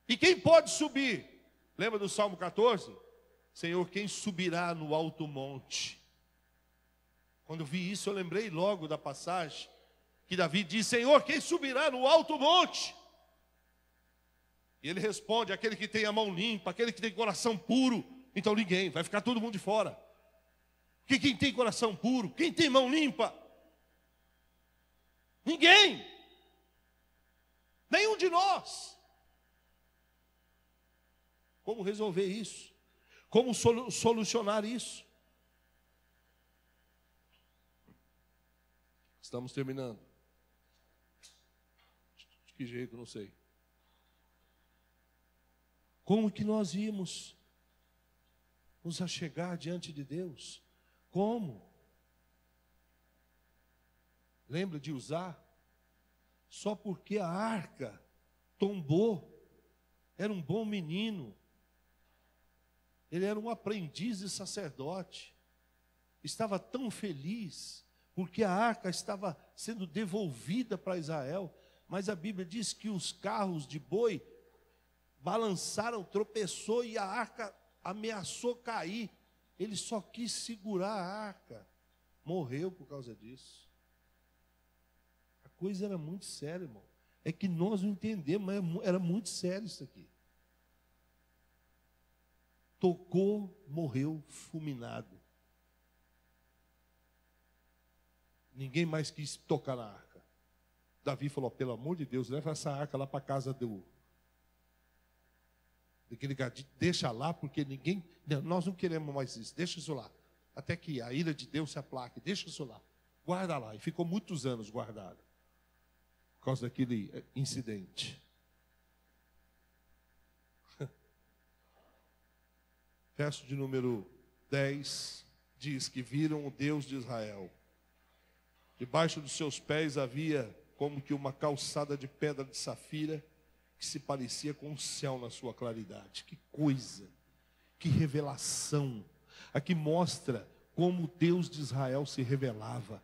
E quem pode subir? Lembra do Salmo 14? Senhor, quem subirá no alto monte? Quando eu vi isso, eu lembrei logo da passagem que Davi diz: Senhor, quem subirá no alto monte? E ele responde: aquele que tem a mão limpa, aquele que tem coração puro. Então ninguém, vai ficar todo mundo de fora. Porque quem tem coração puro, quem tem mão limpa? Ninguém. Nenhum de nós. Como resolver isso? Como solucionar isso? Estamos terminando. De que jeito, não sei. Como que nós íamos nos achegar diante de Deus? Como? Lembra de usar? Só porque a arca tombou. Era um bom menino. Ele era um aprendiz de sacerdote. Estava tão feliz porque a arca estava sendo devolvida para Israel, mas a Bíblia diz que os carros de boi balançaram, tropeçou e a arca ameaçou cair. Ele só quis segurar a arca, morreu por causa disso. A coisa era muito séria, irmão. É que nós não entendemos, mas era muito sério isso aqui. Tocou, morreu fulminado. Ninguém mais quis tocar na arca. Davi falou: pelo amor de Deus, leva essa arca lá para a casa daquele gadinho, deixa lá, porque ninguém, nós não queremos mais isso, deixa isso lá, até que a ira de Deus se aplaque, deixa isso lá, guarda lá. E ficou muitos anos guardado, por causa daquele incidente. Verso de número 10 diz que viram o Deus de Israel. Debaixo dos seus pés havia como que uma calçada de pedra de safira, que se parecia com o céu na sua claridade. Que coisa, que revelação. Aqui mostra como o Deus de Israel se revelava.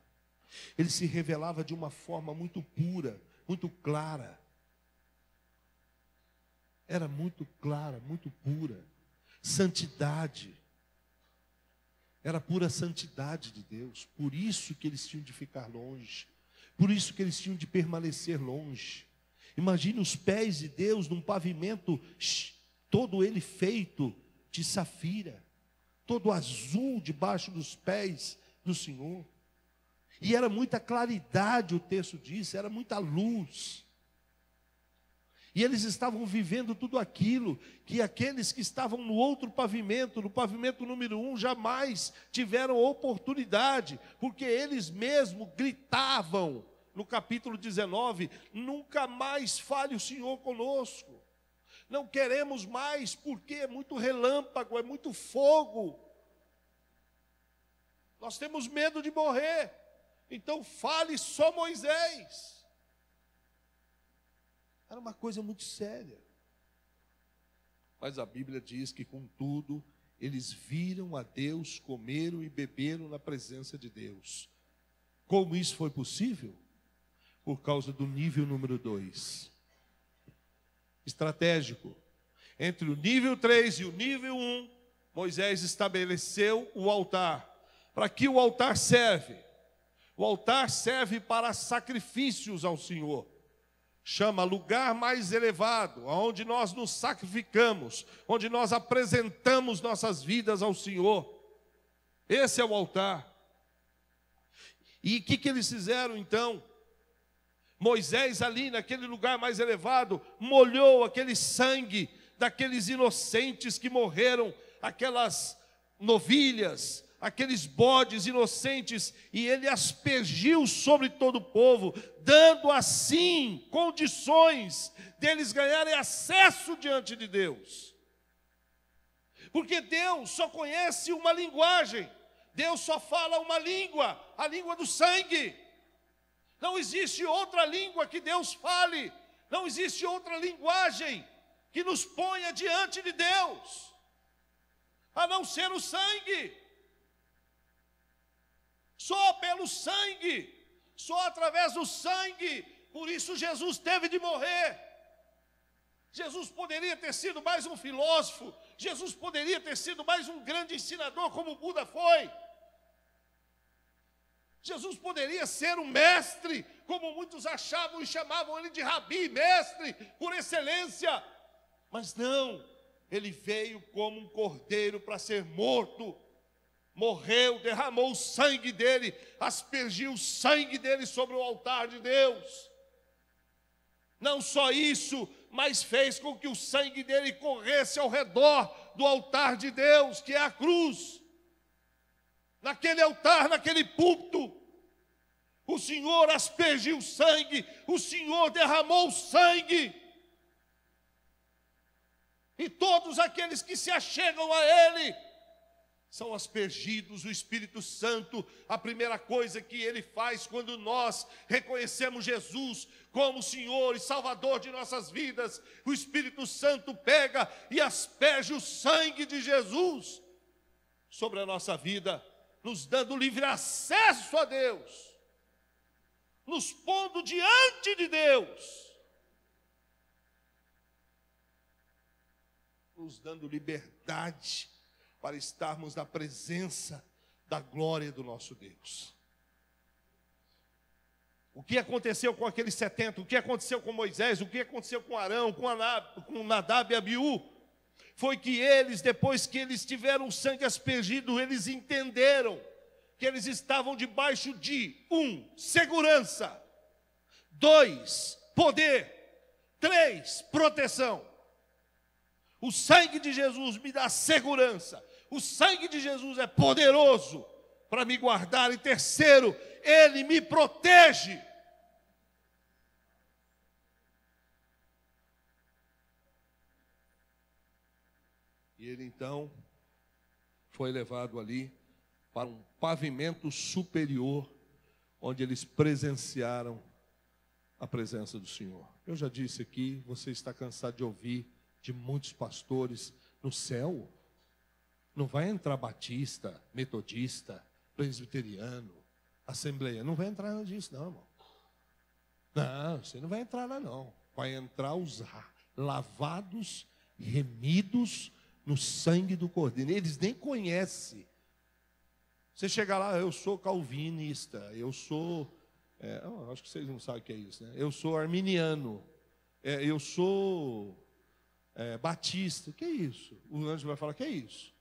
Ele se revelava de uma forma muito pura, muito clara. Era muito clara, muito pura. Santidade. Era pura santidade de Deus. Por isso que eles tinham de ficar longe. Por isso que eles tinham de permanecer longe. Imagine os pés de Deus num pavimento todo ele feito de safira, todo azul debaixo dos pés do Senhor. E era muita claridade, o texto diz, era muita luz. E eles estavam vivendo tudo aquilo que aqueles que estavam no outro pavimento, no pavimento número 1, jamais tiveram oportunidade, porque eles mesmos gritavam no capítulo 19, nunca mais fale o Senhor conosco. Não queremos mais, porque é muito relâmpago, é muito fogo. Nós temos medo de morrer. Então fale só Moisés. Era uma coisa muito séria. Mas a Bíblia diz que, contudo, eles viram a Deus, comeram e beberam na presença de Deus. Como isso foi possível? Por causa do nível número 2. Estratégico. Entre o nível 3 e o nível 1, Moisés estabeleceu o altar. Para que o altar serve? O altar serve para sacrifícios ao Senhor. Chama lugar mais elevado, onde nós nos sacrificamos, onde nós apresentamos nossas vidas ao Senhor. Esse é o altar. E o que eles fizeram então? Moisés ali naquele lugar mais elevado, molhou aquele sangue daqueles inocentes que morreram, aquelas novilhas, aqueles bodes inocentes, e ele aspergiu sobre todo o povo, dando assim condições deles ganharem acesso diante de Deus. Porque Deus só conhece uma linguagem, Deus só fala uma língua, a língua do sangue. Não existe outra língua que Deus fale, não existe outra linguagem que nos ponha diante de Deus, a não ser o sangue. Só pelo sangue, só através do sangue, por isso Jesus teve de morrer. Jesus poderia ter sido mais um filósofo, Jesus poderia ter sido mais um grande ensinador como Buda foi. Jesus poderia ser um mestre, como muitos achavam e chamavam ele de rabi, mestre por excelência. Mas não, ele veio como um cordeiro para ser morto. Morreu, derramou o sangue dele, aspergiu o sangue dele sobre o altar de Deus. Não só isso, mas fez com que o sangue dele corresse ao redor do altar de Deus, que é a cruz. Naquele altar, naquele púlpito, o Senhor aspergiu sangue, o Senhor derramou sangue. E todos aqueles que se achegam a Ele são aspergidos. O Espírito Santo, a primeira coisa que Ele faz quando nós reconhecemos Jesus como Senhor e Salvador de nossas vidas, o Espírito Santo pega e asperge o sangue de Jesus sobre a nossa vida, nos dando livre acesso a Deus, nos pondo diante de Deus, nos dando liberdade para estarmos na presença da glória do nosso Deus. O que aconteceu com aqueles 70? O que aconteceu com Moisés? O que aconteceu com Arão, com Nadab e Abiú? Foi que eles, depois que eles tiveram o sangue aspergido, eles entenderam que eles estavam debaixo de 1, segurança, 2, poder, 3, proteção. O sangue de Jesus me dá segurança. O sangue de Jesus é poderoso para me guardar. E terceiro, Ele me protege. E ele então foi levado ali para um pavimento superior, onde eles presenciaram a presença do Senhor. Eu já disse aqui, você está cansado de ouvir de muitos pastores: no céu não vai entrar batista, metodista, presbiteriano, assembleia. Não vai entrar nada disso, não, irmão. Não, você não vai entrar lá, não. Vai entrar os lavados, remidos no sangue do Cordeiro. Eles nem conhecem. Você chega lá, eu sou calvinista, eu sou... acho que vocês não sabem o que é isso, né? Eu sou arminiano, eu sou batista. O que é isso? O anjo vai falar, o que é isso?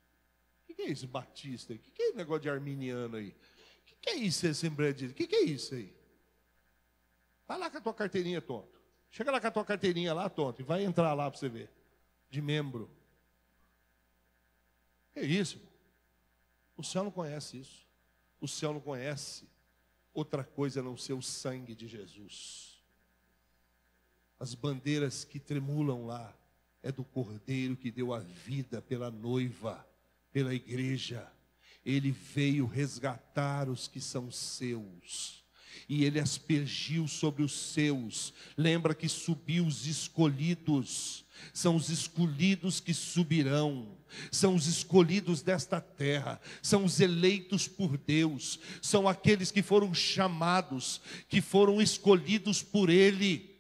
O que é isso, batista? O que é esse negócio de arminiano aí? O que é isso, Assembleia de Deus? O que é isso aí? Vai lá com a tua carteirinha, tonto. Chega lá com a tua carteirinha lá, tonto, e vai entrar lá para você ver, de membro. Que é isso? O céu não conhece isso. O céu não conhece outra coisa a não ser o sangue de Jesus. As bandeiras que tremulam lá é do Cordeiro que deu a vida pela noiva, pela igreja. Ele veio resgatar os que são seus. E ele aspergiu sobre os seus. Lembra que subiu os escolhidos. São os escolhidos que subirão. São os escolhidos desta terra. São os eleitos por Deus. São aqueles que foram chamados, que foram escolhidos por Ele.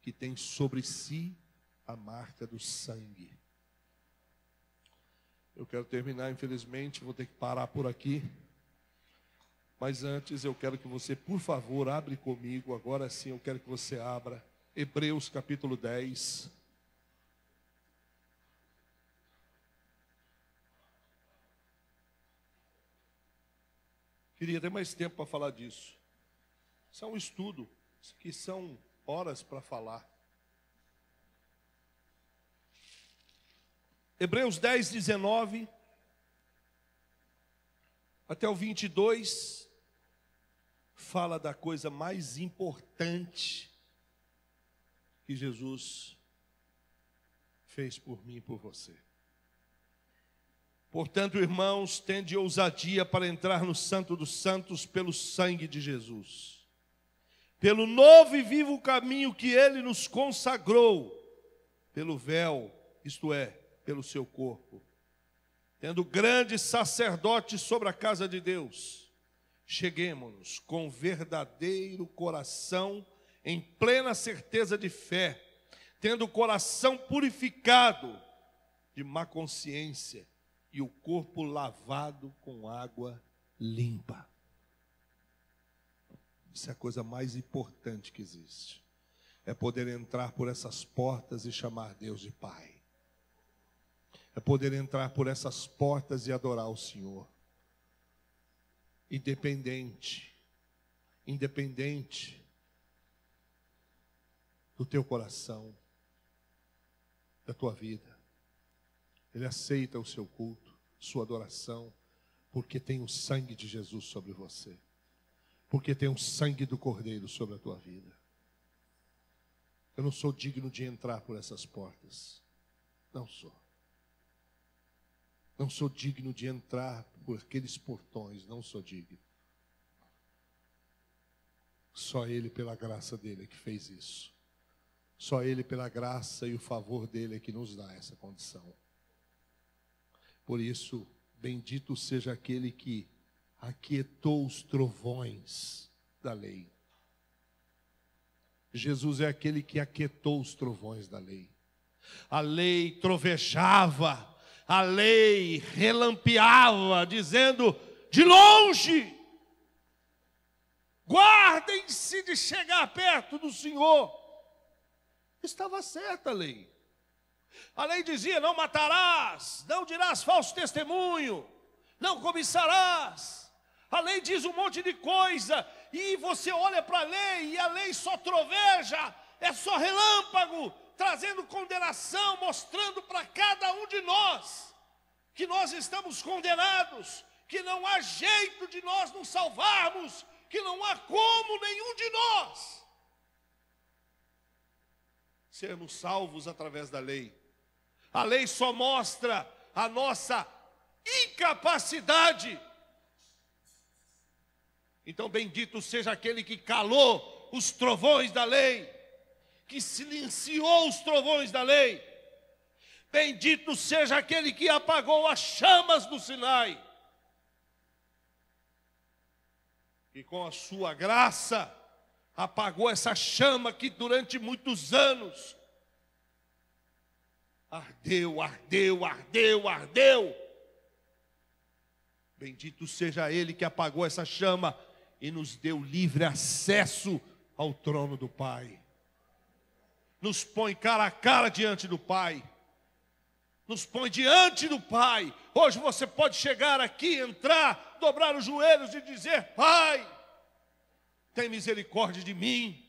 Que tem sobre si a marca do sangue. Eu quero terminar, infelizmente, vou ter que parar por aqui. Mas antes eu quero que você, por favor, abre comigo. Agora sim eu quero que você abra Hebreus capítulo 10. Queria ter mais tempo para falar disso. Isso é um estudo, isso aqui são horas para falar. Hebreus 10, 19 até o 22 fala da coisa mais importante que Jesus fez por mim e por você. Portanto, irmãos, tende ousadia para entrar no Santo dos Santos pelo sangue de Jesus, pelo novo e vivo caminho que Ele nos consagrou, pelo véu, isto é, pelo seu corpo, tendo grande sacerdote sobre a casa de Deus, cheguemo-nos com verdadeiro coração, em plena certeza de fé, tendo o coração purificado de má consciência e o corpo lavado com água limpa. Isso é a coisa mais importante que existe, é poder entrar por essas portas e chamar Deus de Pai. É poder entrar por essas portas e adorar o Senhor. Independente do teu coração, da tua vida. Ele aceita o seu culto, sua adoração, porque tem o sangue de Jesus sobre você. Porque tem o sangue do Cordeiro sobre a tua vida. Eu não sou digno de entrar por essas portas. Não sou. Não sou digno de entrar por aqueles portões, não sou digno. Só Ele, pela graça dEle, é que fez isso. Só Ele, pela graça e o favor dEle, é que nos dá essa condição. Por isso, bendito seja aquele que aquietou os trovões da lei. Jesus é aquele que aquietou os trovões da lei. A lei trovejava, a lei relampeava, dizendo de longe: guardem-se de chegar perto do Senhor. Estava certa a lei. A lei dizia: não matarás, não dirás falso testemunho, não cobiçarás. A lei diz um monte de coisa, e você olha para a lei, e a lei só troveja, é só relâmpago, trazendo condenação, mostrando para cada um de nós que nós estamos condenados, que não há jeito de nós nos salvarmos, que não há como nenhum de nós sermos salvos através da lei. A lei só mostra a nossa incapacidade. Então bendito seja aquele que calou os trovões da lei, que silenciou os trovões da lei. Bendito seja aquele que apagou as chamas do Sinai, e com a sua graça apagou essa chama que durante muitos anos ardeu, ardeu, ardeu, ardeu. Bendito seja Ele que apagou essa chama e nos deu livre acesso ao trono do Pai. Nos põe cara a cara diante do Pai. Nos põe diante do Pai. Hoje você pode chegar aqui, entrar, dobrar os joelhos e dizer: Pai, tem misericórdia de mim.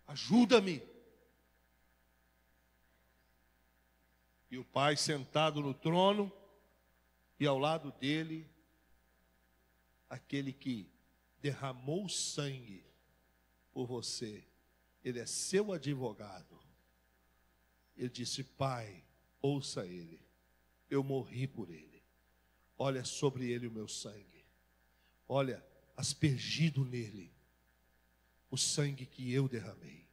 Ajuda-me. E o Pai sentado no trono, e ao lado dele, aquele que derramou sangue por você. Ele é seu advogado. Ele disse: Pai, ouça ele. Eu morri por ele. Olha sobre ele o meu sangue. Olha, aspergido nele o sangue que eu derramei.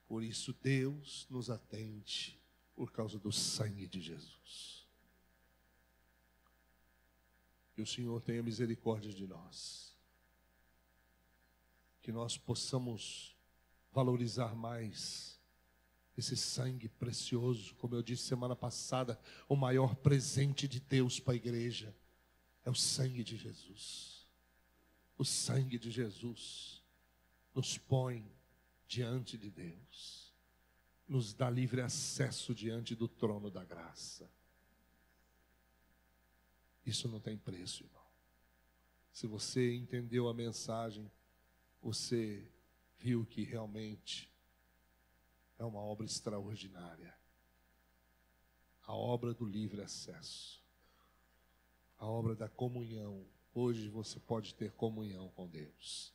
Por isso Deus nos atende por causa do sangue de Jesus. Que o Senhor tenha misericórdia de nós. Que nós possamos valorizar mais esse sangue precioso. Como eu disse semana passada, o maior presente de Deus para a igreja é o sangue de Jesus. O sangue de Jesus nos põe diante de Deus, nos dá livre acesso diante do trono da graça. Isso não tem preço, irmão. Se você entendeu a mensagem, você viu que realmente é uma obra extraordinária. A obra do livre acesso. A obra da comunhão. Hoje você pode ter comunhão com Deus.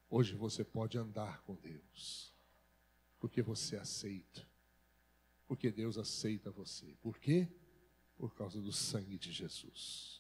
Hoje você pode andar com Deus. Porque você aceita. Porque Deus aceita você. Por quê? Por causa do sangue de Jesus.